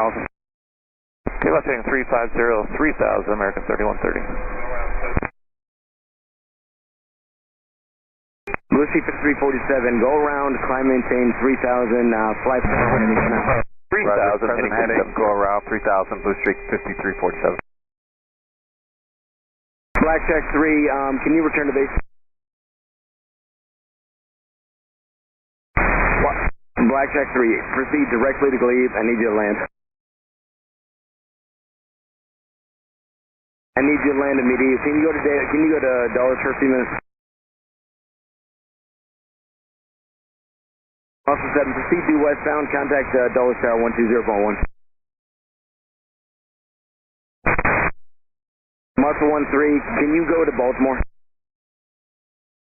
Awesome. Okay, left heading 350, 3000, American 3130. Blue Sea 5347, go around, climb, maintain 3000, fly 3000, present heading, go around 3000, Blue Streak 5347. Blackjack 3, can you return to base? Blackjack 3, proceed directly to Glebe. I need you to land. I need you to land immediately. Can you go to Dulles for a few minutes? Also 7, proceed due westbound, contact Dulles Tower 120.1. Muscle 13, can you go to Baltimore?